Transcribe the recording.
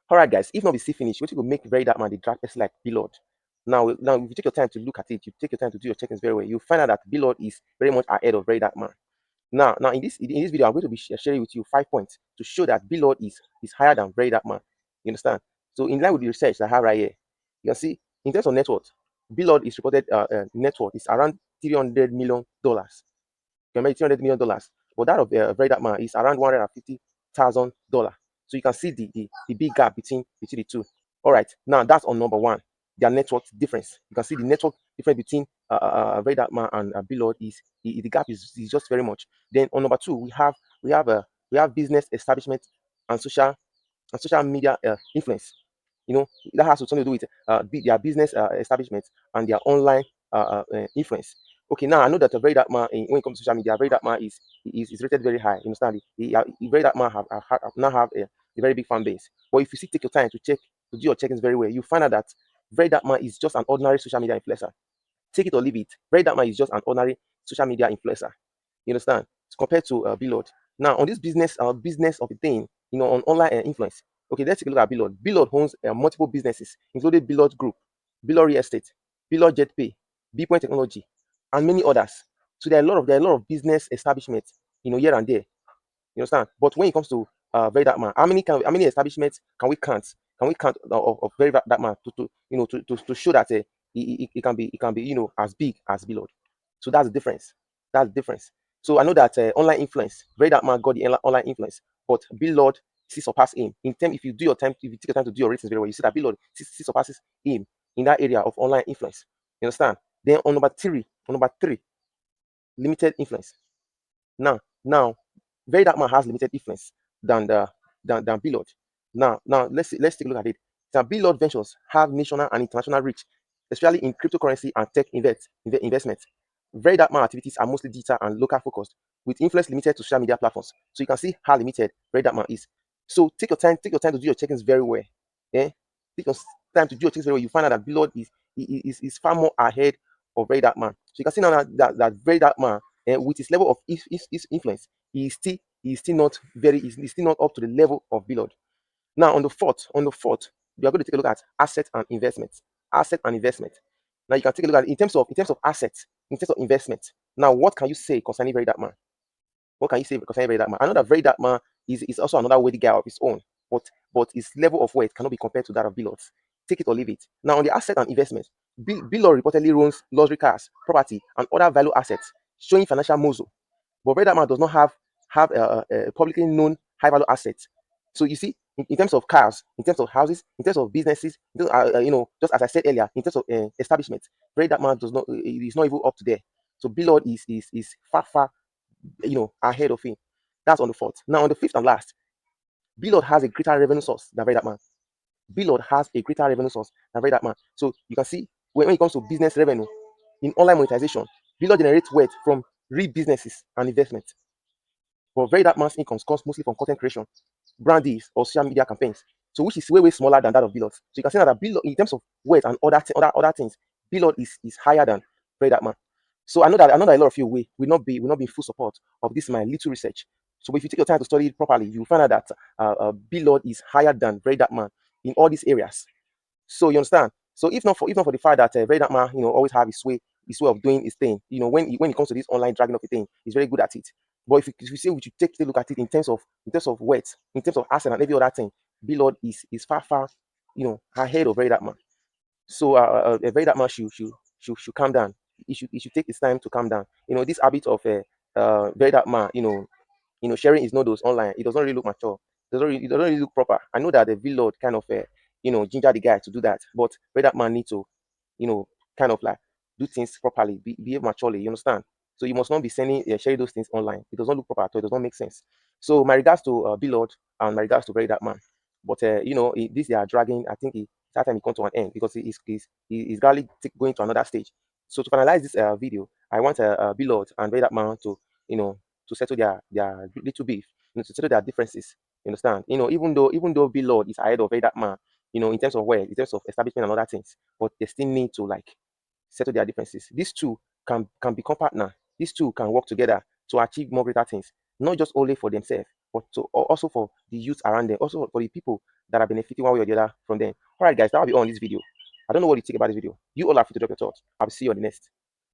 All right, guys. If not be see finish, what you could make VeryDarkMan the drag person like BLord. Now, if you take your time to look at it, you take your time to do your checkings very well, you find out that BLord is very much ahead of VeryDarkMan. Now in this video, I'm going to be sharing with you 5 points to show that BLord is higher than VeryDarkMan. You understand? So in line with the research I have right here, you can see in terms of net worth, BLord is reported net worth is around $300 million. You can make $300 million, but that of VeryDarkMan is around $150,000. So you can see the big gap between the two. All right, now that's on number one, their network difference. You can see the network difference between VeryDarkMan and BLord the gap is just very much. Then on number two, we have business establishment and social media influence. That has something to do with their business establishment and their online influence. Okay, now I know that a VeryDarkMan, when it comes to social media, VeryDarkMan is rated very high. You understand? VeryDarkMan now have a very big fan base. But if you take your time to do your check-ins very well, you find out that VeryDarkMan is just an ordinary social media influencer. Take it or leave it. VeryDarkMan is just an ordinary social media influencer. You understand? Compared to BLord. Now on this business of a thing, on online influence. Okay, let's take a look at BLord. BLord owns multiple businesses, including BLord Group, BLord Real Estate, BLord JetPay, BPoint Technology, and many others. So there are a lot of business establishments, here and there. You understand? But when it comes to VeryDarkMan, how many establishments can we count? Can we count of VeryDarkMan to show that it can be as big as BLord? So that's the difference. That's the difference. So I know that online influence, VeryDarkMan got the online influence, but BLord still surpass him. If you take your time to do your ratings very well, you see that BLord still surpasses him in that area of online influence. You understand? Then on number three, limited influence. Now, VeryDarkMan has limited influence than BLord. Now let's take a look at it. Now, BLord Ventures have national and international reach, especially in cryptocurrency and tech investment. VeryDarkMan activities are mostly digital and local focused, with influence limited to social media platforms. So you can see how limited VeryDarkMan is. So take your time to do your check-ins very well. Yeah, take your time to do your check-ins very well. You find out that BLord is far more ahead of VeryDarkMan. So you can see now that VeryDarkMan, with his level of his influence, he's still not up to the level of BLord. Now on the fourth, we are going to take a look at asset and investment. Asset and investment. Now you can take a look at it in terms of assets, in terms of investment. Now, what can you say concerning VeryDarkMan? What can you say concerning VeryDarkMan? I know that VeryDarkMan is also another weighty guy of his own, but his level of weight cannot be compared to that of BLord's. Take it or leave it. Now, on the asset and investment, BLord reportedly owns luxury cars, property, and other value assets, showing financial muscle. But VeryDarkMan does not have a publicly known high value assets. So you see, in terms of cars, in terms of houses, in terms of businesses, just as I said earlier, in terms of establishment, VeryDarkMan does not is not even up to there. So BLord is far ahead of him. That's on the fourth. Now on the fifth and last, BLord has a greater revenue source than VeryDarkMan. BLord has a greater revenue source than VeryDarkMan. So you can see when it comes to business revenue in online monetization, BLord generates wealth from real businesses and investments. But VeryDarkMan's income comes mostly from content creation, brand deals, or social media campaigns. So which is way smaller than that of BLord. So you can see that BLord, in terms of wealth and other things, BLord is higher than VeryDarkMan. So I know that a lot of you will not be in full support of this my little research. So if you take your time to study it properly, you'll find out that BLord is higher than VeryDarkMan in all these areas. So you understand? So if not for the fact that VeryDarkMan, always have his way of doing his thing. When it comes to this online dragging of a thing, he's very good at it. But if you say we should take a look at it in terms of weight, in terms of asset and every other thing, BLord is far ahead of VeryDarkMan. So VeryDarkMan should calm down. He should take his time to calm down. This habit of VeryDarkMan, sharing his noodles online, it doesn't really look mature. It doesn't really look proper. I know that the VLord kind of ginger the guy to do that, but VeryDarkMan need to kind of like do things properly, behave maturely. You understand? So you must not be sharing those things online. It does not look proper at all. It does not make sense. So my regards to VLord and my regards to VeryDarkMan. But this they are dragging. I think that time it come to an end because he's gradually going to another stage. So to finalize this video, I want VLord and VeryDarkMan to settle their little beef, to settle their differences. You understand? Even though BLord is ahead of VeryDarkMan, in terms of in terms of establishment and other things, but they still need to like settle their differences. These two can become partner. These two can work together to achieve more greater things, not just only for themselves, but so also for the youth around them, also for the people that are benefiting one way or the other from them. All right, guys, that will be all in this video. I don't know what you think about this video. You all have to drop your thoughts. I'll see you on the next.